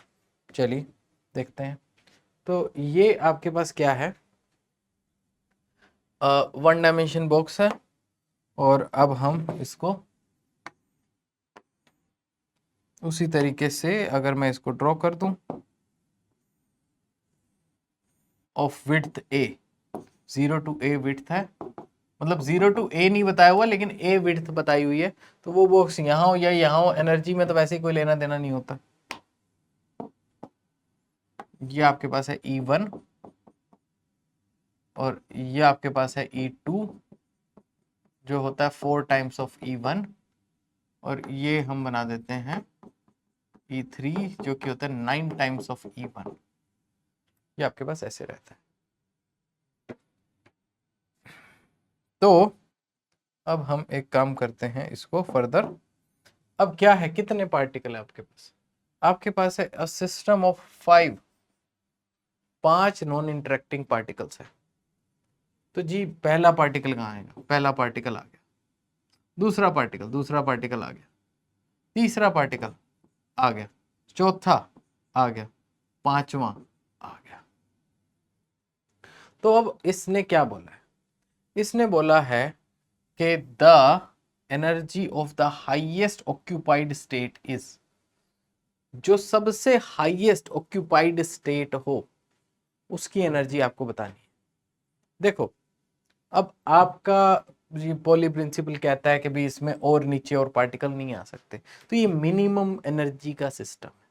S1: चलिए देखते हैं। तो ये आपके पास क्या है, वन डायमेंशन बॉक्स है। और अब हम इसको उसी तरीके से अगर मैं इसको ड्रॉ कर दूं, of width A, 0 to a width है, मतलब 0 to a नहीं बताया हुआ लेकिन a विड्थ बताई हुई है। तो वो बॉक्स यहाँ हो या यहाँ हो, एनर्जी में तो वैसे ही कोई लेना देना नहीं होता। ये आपके पास है E1 और ये आपके पास है E2 जो होता है 4 टाइम्स ऑफ E1, और ये हम बना देते हैं E3 जो कि होता है 9 टाइम्स ऑफ E1। ये आपके पास ऐसे रहता है। तो अब हम एक काम करते हैं इसको फर्दर। अब क्या है, कितने पार्टिकल है आपके पास? आपके पास है a system of 5 non interacting particles है। तो जी पहला पार्टिकल कहाँ आएगा? पहला पार्टिकल आ गया, दूसरा पार्टिकल आ गया, तीसरा पार्टिकल आ गया, चौथा आ गया, पांचवा आ गया। तो अब इसने क्या बोला है? इसने बोला है कि the energy of the highest occupied state is, जो सबसे हाईएस्ट ऑक्यूपाइड स्टेट हो उसकी एनर्जी आपको बतानी है। देखो अब आपका ये पॉली प्रिंसिपल कहता है कि भी इसमें और नीचे और पार्टिकल नहीं आ सकते, तो ये मिनिमम एनर्जी का सिस्टम है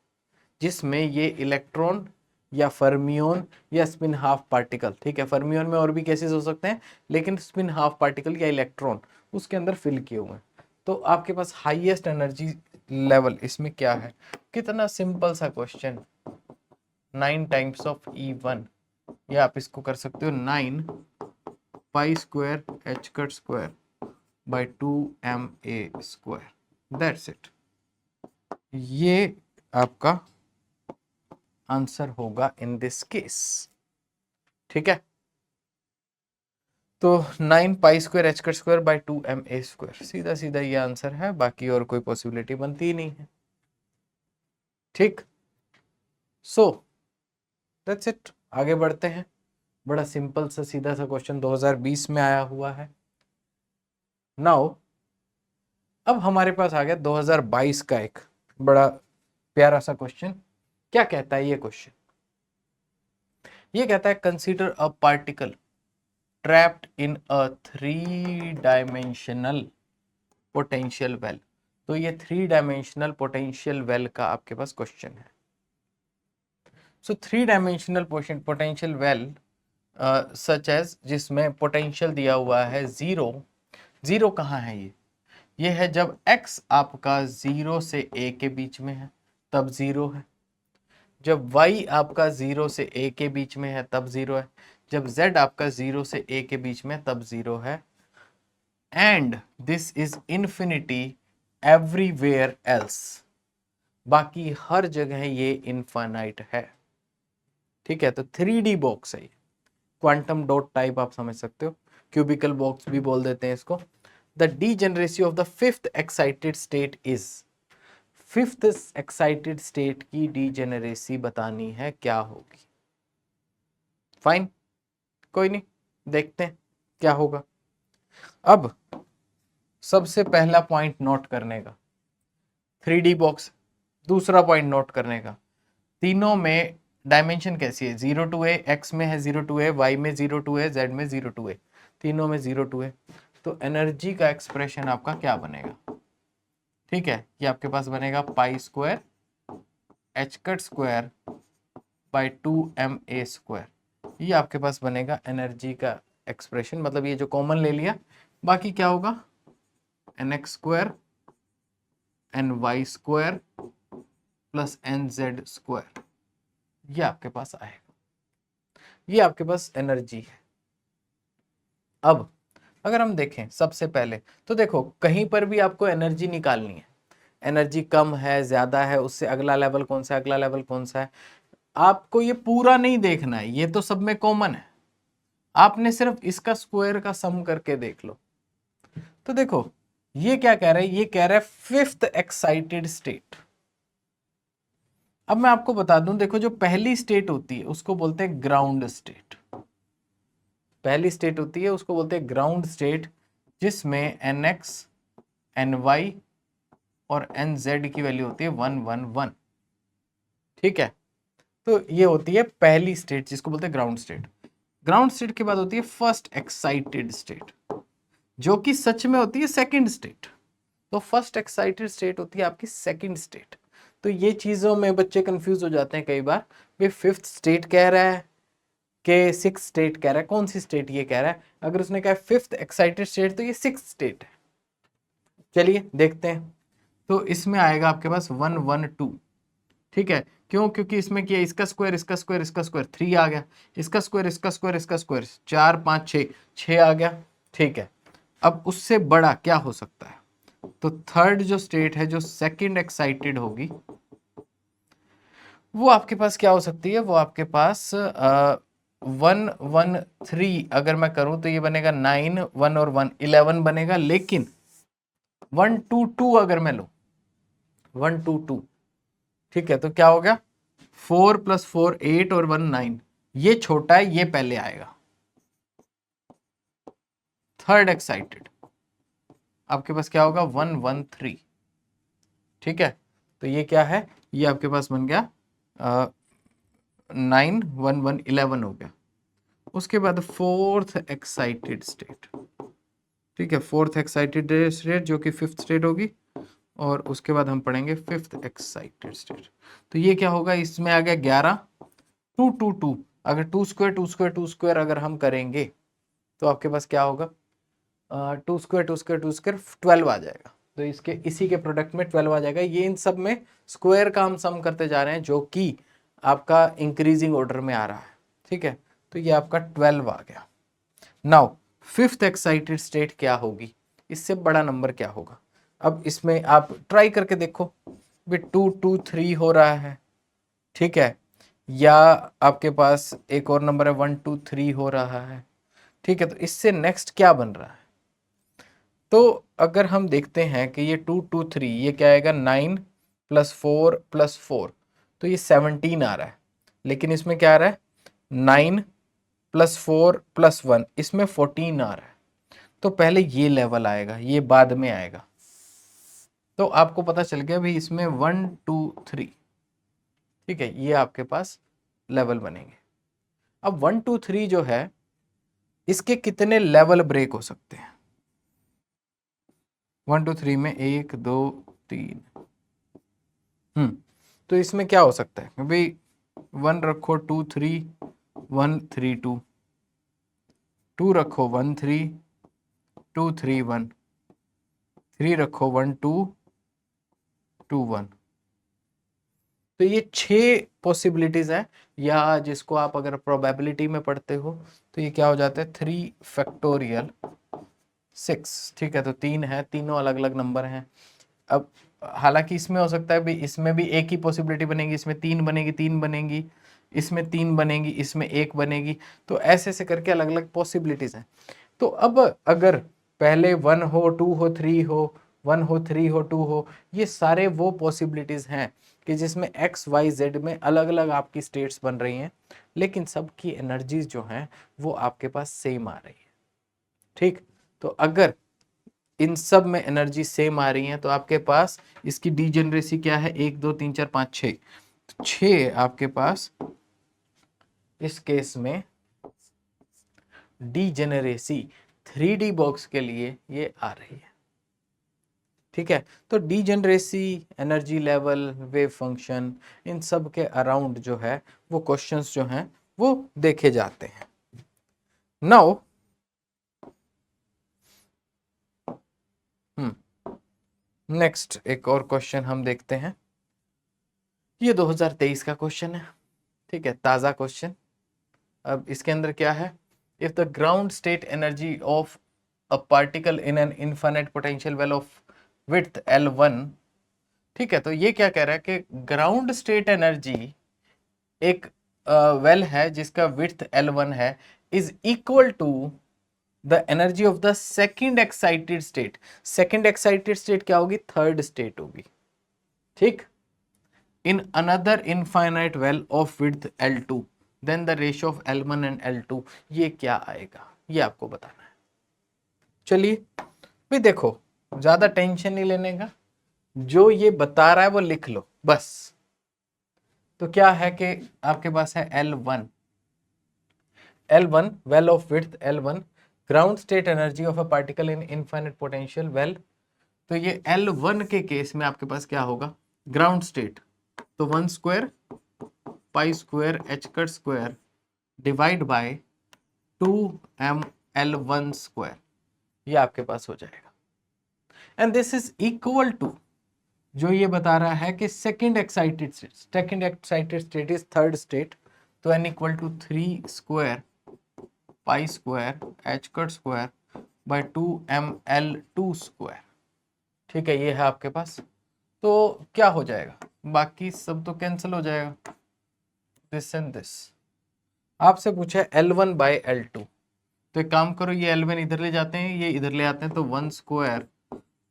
S1: जिसमें ये इलेक्ट्रॉन या फर्मियोन या स्पिन हाफ पार्टिकल, ठीक है, फर्मियोन में और भी केसेस हो सकते हैं लेकिन स्पिन हाफ पार्टिकल या इलेक्ट्रॉन उसके अंदर फिल किए हुए हैं। तो आपके पास हाईएस्ट एनर्जी लेवल इसमें क्या है? कितना सिंपल सा क्वेश्चन, 9 टाइम्स ऑफ E1, या आप इसको कर सकते हो 9 pi square h cut square by 2ma square, that's it. ये आपका आंसर होगा इन दिस केस, ठीक है। तो 9 pi square h cut square by 2ma square, सीधा सीधा ये आंसर है, बाकी और कोई पॉसिबिलिटी बनती ही नहीं है, ठीक। सो दैट्स इट, आगे बढ़ते हैं। बड़ा सिंपल सा सीधा सा क्वेश्चन 2020 में आया हुआ है। नाउ अब हमारे पास आ गया 2022 का एक बड़ा प्यारा सा क्वेश्चन। क्या कहता है ये क्वेश्चन? ये कहता है consider a particle trapped in a 3 dimensional potential well. तो ये 3 डायमेंशनल पोटेंशियल वेल का आपके पास क्वेश्चन है। So 3 dimensional potential well such as, जिसमें पोटेंशियल दिया हुआ है 0। जीरो कहाँ है? ये है जब x आपका 0 से a के बीच में है तब 0 है, जब y आपका 0 से a के बीच में है तब 0 है, जब z आपका 0 से a के बीच में तब 0 है, and this is infinity everywhere else, बाकी हर जगह ये इनफाइनाइट है, ठीक है। तो 3D बॉक्स है ये, क्वांटम डॉट टाइप आप समझ सकते हो, क्यूबिकल बॉक्स भी बोल देते हैं इसको। The degeneracy of the fifth excited state is, fifth excited state की डीजेनरेसी बतानी है, क्या होगी? फाइन, कोई नहीं, देखते हैं क्या होगा। अब सबसे पहला पॉइंट नोट करने का 3D बॉक्स, दूसरा पॉइंट नोट करने का तीनों में डायमेंशन कैसी है? 0 to a, x में है 0 to a, y में 0 to a, z में 0 to a, तीनों में 0 to a। तो एनर्जी का एक्सप्रेशन आपका क्या बनेगा? ठीक है, ये आपके पास बनेगा pi square h cut square by 2ma square, ये आपके पास बनेगा एनर्जी का एक्सप्रेशन, मतलब ये जो कॉमन ले लिया, बाकी क्या होगा? nx square ny square plus nz square, ये आपके पास आएगा, ये आपके पास एनर्जी है। अब अगर हम देखें सबसे पहले, तो देखो कहीं पर भी आपको एनर्जी निकालनी है, एनर्जी कम है ज्यादा है, उससे अगला लेवल कौन सा है, अगला लेवल कौन सा है, आपको ये पूरा नहीं देखना है, ये तो सब में कॉमन है, आपने सिर्फ इसका स्क्वायर का सम करके देख लो। तो देखो ये क्या कह रहा है? ये कह रहा है फिफ्थ एक्साइटेड स्टेट, अब मैं आपको बता दूं, देखो जो पहली स्टेट होती है उसको बोलते हैं ग्राउंड स्टेट। पहली स्टेट होती है उसको बोलते हैं ग्राउंड स्टेट, जिसमें nx ny और nz की वैल्यू होती है 1 1 1। ठीक है, तो ये होती है पहली स्टेट जिसको बोलते हैं ग्राउंड स्टेट। ग्राउंड स्टेट के बाद होती है फर्स्ट एक्साइटेड स्टेट, जो कि सच में होती है सेकंड स्टेट। तो फर्स्ट एक्साइटेड स्टेट होती है आपकी सेकंड स्टेट। तो ये चीजों में बच्चे कंफ्यूज हो जाते हैं कई बार, भाई फिफ्थ स्टेट कह रहा है कि सिक्स स्टेट कह रहा है, कौन सी स्टेट ये कह रहा है। अगर उसने कहा फिफ्थ एक्साइटेड स्टेट तो ये सिक्स स्टेट है। चलिए देखते हैं। तो इसमें आएगा आपके पास 1 1 2। ठीक है, क्यों? क्योंकि इसमें क्या, इसका स्क्वायर इसका स्क्वायर इसका स्क्वायर 3 आ गया, इसका स्क्वायर इसका स्क्वायर इसका स्क्वायर 4 5 6 6 आ गया। ठीक है, अब उससे बड़ा क्या हो सकता है? तो थर्ड जो स्टेट है, जो सेकंड एक्साइटेड होगी, वो आपके पास क्या हो सकती है? वो आपके पास 1 1 3 अगर मैं करूं तो ये बनेगा 9 1 और 1 11 बनेगा। लेकिन 1 2 2 अगर मैं लूं 1 2 2, ठीक है, तो क्या हो गया? 4 + 4 8 और 1 9। ये छोटा है, ये पहले आएगा। थर्ड एक्साइटेड आपके पास क्या होगा? 1 1 3। ठीक है, तो ये क्या है? ये आपके पास बन गया 9 1 1 11 हो गया। उसके बाद फोर्थ एक्साइटेड स्टेट, ठीक है, फोर्थ एक्साइटेड स्टेट जो कि फिफ्थ स्टेट होगी, और उसके बाद हम पढ़ेंगे फिफ्थ एक्साइटेड स्टेट। तो ये क्या होगा? इसमें आ गया 11 2 2 2। अगर 2 स्क्वायर 2 स्क्वायर 2 स्क्वायर अगर हम करेंगे तो आपके पास क्या होगा? 2 स्क्वायर 2 स्क्वायर 2 स्क्वायर 12 आ जाएगा। तो इसके इसी के प्रोडक्ट में 12 आ जाएगा। ये इन सब में स्क्वायर का हम सम करते जा रहे हैं, जो कि आपका इंक्रीजिंग ऑर्डर में आ रहा है। ठीक है, तो ये आपका 12 आ गया। नाउ फिफ्थ एक्साइटेड स्टेट क्या होगी? इससे बड़ा नंबर क्या होगा? अब इसमें आप ट्राई करके देखो, भी 2 2 3 हो रहा है, ठीक है, या आपके पास एक और नंबर है 1 2 3 हो रहा है। ठीक है, तो इससे नेक्स्ट क्या बन रहा है? तो अगर हम देखते हैं कि ये 2 2 3, ये क्या आएगा? 9 + 4 + 4, तो ये 17 आ रहा है। लेकिन इसमें क्या आ रहा है? 9 + 4 + 1, इसमें 14 आ रहा है। तो पहले ये लेवल आएगा, ये बाद में आएगा। तो आपको पता चल गया भाई, इसमें 1 2 3, ठीक है, ये आपके पास लेवल बनेंगे। अब 1 2 3 जो है, इसके कितने लेवल ब्रेक हो सकते हैं? 1 2 3 में 1 2 3। तो इसमें क्या हो सकता है भाई? 1 रखो 2 3 1 3 2, 2 रखो 1 3 2 3 1, 3 रखो 1 2 2 1। तो ये 6 पॉसिबिलिटीज है, या जिसको आप अगर प्रोबेबिलिटी में पढ़ते हो तो ये क्या हो जाता है? 3 फैक्टोरियल 6। ठीक है, तो 3 है, तीनों अलग अलग नंबर हैं। अब हालांकि इसमें हो सकता है भी, इसमें भी एक ही पॉसिबिलिटी बनेगी, इसमें 3 बनेगी 3 बनेगी, इसमें 3 बनेगी, इसमें 1 बनेगी। तो ऐसे ऐसे करके अलग अलग पॉसिबिलिटीज हैं। तो अब अगर पहले 1 हो 2 हो 3 हो, 1 हो 3 हो 2 हो, ये सारे वो पॉसिबिलिटीज हैं कि जिसमें एक्स वाई जेड में अलग अलग आपकी स्टेट्स बन रही हैं, लेकिन सबकी एनर्जीज जो हैं वो आपके पास सेम आ रही है। ठीक, तो अगर इन सब में एनर्जी सेम आ रही है तो आपके पास इसकी डीजेनरेसी क्या है? 1 2 3 4 5 6, 6 आपके पास इस केस में डीजेनरेसी 3D बॉक्स के लिए ये आ रही है। ठीक है, तो degeneracy, energy level, wave function, इन सब के अराउंड जो है वो क्वेश्चंस जो हैं वो देखे जाते हैं। नाउ नेक्स्ट एक और क्वेश्चन हम देखते हैं। ये 2023 का क्वेश्चन है, ठीक है, ताजा क्वेश्चन। अब इसके अंदर क्या है? If the ground state energy of a particle in an infinite potential well of width L1, ठीक है, तो ये क्या कह रहा है कि ग्राउंड स्टेट एनर्जी एक वेल है जिसका विड्थ L1 है, is equal to the energy of the second excited state. Second excited state क्या होगी? थर्ड स्टेट होगी। ठीक, in another infinite well of width L2 then the ratio of L1 and L2, ये क्या आएगा, ये आपको बताना है। चलिए भी देखो, ज्यादा टेंशन नहीं लेने का, जो ये बता रहा है वो लिख लो बस। तो क्या है कि आपके पास है L1 well of width L1 ground state energy of a particle in infinite potential well। तो ये L1 के केस में आपके पास क्या होगा, ग्राउंड स्टेट, तो 1 square pi square h cut square divide by 2m L1 square, ये आपके पास हो जाएगा। And this is equal to, जो ये बता रहा है कि second excited state is third state, तो n equal to 3 square pi square h cut square by 2mL2 square. ठीक है, ये है आपके पास। तो क्या हो जाएगा, बाकी सब तो कैंसिल हो जाएगा, दिस एंड दिस। आपसे पूछा है L1 बाय L2, तो एक काम करो, ये L1 इधर ले जाते हैं, ये इधर ले आते हैं, तो 1 square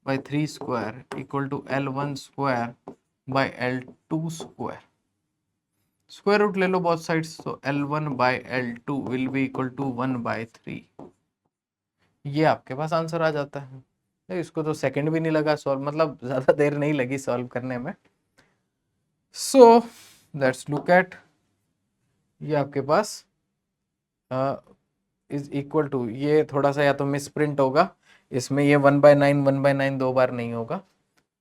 S1: by 3 square equal to L1 square by L2 square. Square root ले लो बोथ साइड्स, तो L1 by L2 will be equal to 1 by 3। ये आपके पास आंसर आ जाता है। इसको तो सेकंड भी नहीं लगा सॉल्व, मतलब ज्यादा देर नहीं लगी सॉल्व करने में। सो लेट्स लुक एट, ये आपके पास इज इक्वल टू, ये थोड़ा सा या तो मिस प्रिंट होगा, इसमें ये 1/9 दो बार नहीं होगा,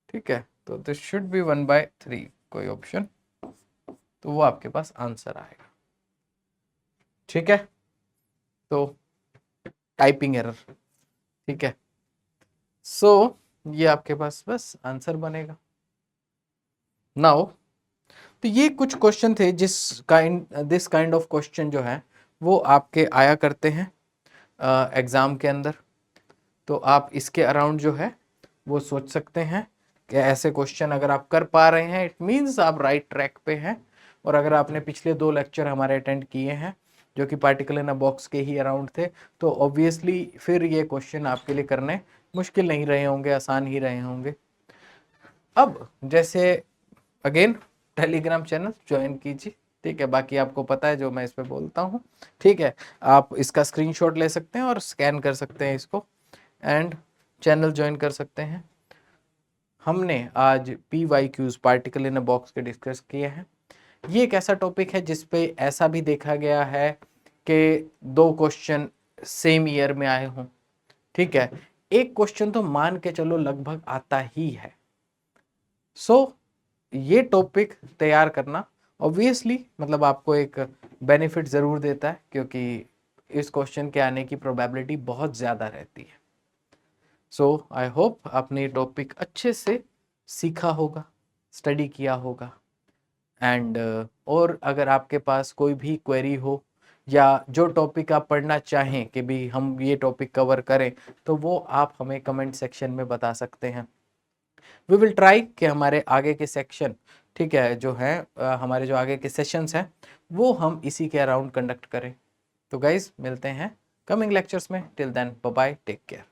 S1: ठीक है, तो दिस शुड बी 1/3 कोई ऑप्शन, तो वो आपके पास आंसर आएगा। ठीक है, तो टाइपिंग एरर, ठीक है। सो ये आपके पास बस आंसर बनेगा। नाउ तो ये कुछ क्वेश्चन थे दिस काइंड ऑफ क्वेश्चन जो है वो आपके आया करते हैं एग्जाम के अंदर। तो आप इसके अराउंड जो है वो सोच सकते हैं कि ऐसे क्वेश्चन अगर आप कर पा रहे हैं, इट मीन्स आप राइट ट्रैक पे हैं। और अगर आपने पिछले 2 लेक्चर हमारे अटेंड किए हैं जो कि पार्टिकल इन अ बॉक्स के ही अराउंड थे, तो ऑब्वियसली फिर ये क्वेश्चन आपके लिए करने मुश्किल नहीं रहे होंगे, आसान ही रहे होंगे। अब जैसे अगेन टेलीग्राम चैनल ज्वाइन कीजिए, ठीक है, बाकी आपको पता है जो मैं इस पे बोलता हूँ, ठीक है। आप इसका स्क्रीनशॉट ले सकते हैं और स्कैन कर सकते हैं इसको, एंड चैनल ज्वाइन कर सकते हैं। हमने आज PYQs particle in a box के डिस्कस किए हैं। ये एक ऐसा टॉपिक है जिसपे ऐसा भी देखा गया है कि 2 क्वेश्चन सेम ईयर में आए हों, ठीक है, एक क्वेश्चन तो मान के चलो लगभग आता ही है। सो ये टॉपिक तैयार करना ऑब्वियसली मतलब आपको एक बेनिफिट ज़रूर देता है, क्योंकि इस क्वेश्चन के आने की प्रोबेबिलिटी बहुत ज़्यादा रहती है। सो आई होप आपने ये टॉपिक अच्छे से सीखा होगा, स्टडी किया होगा, एंड और अगर आपके पास कोई भी क्वेरी हो या जो टॉपिक आप पढ़ना चाहें कि भी हम ये टॉपिक कवर करें, तो वो आप हमें कमेंट सेक्शन में बता सकते हैं। वी विल ट्राई कि हमारे आगे के सेक्शन, ठीक है, जो है हमारे जो आगे के सेशंस हैं वो हम इसी के अराउंड कंडक्ट करें। तो गाइज मिलते हैं कमिंग लेक्चर्स में, till then bye bye, take care.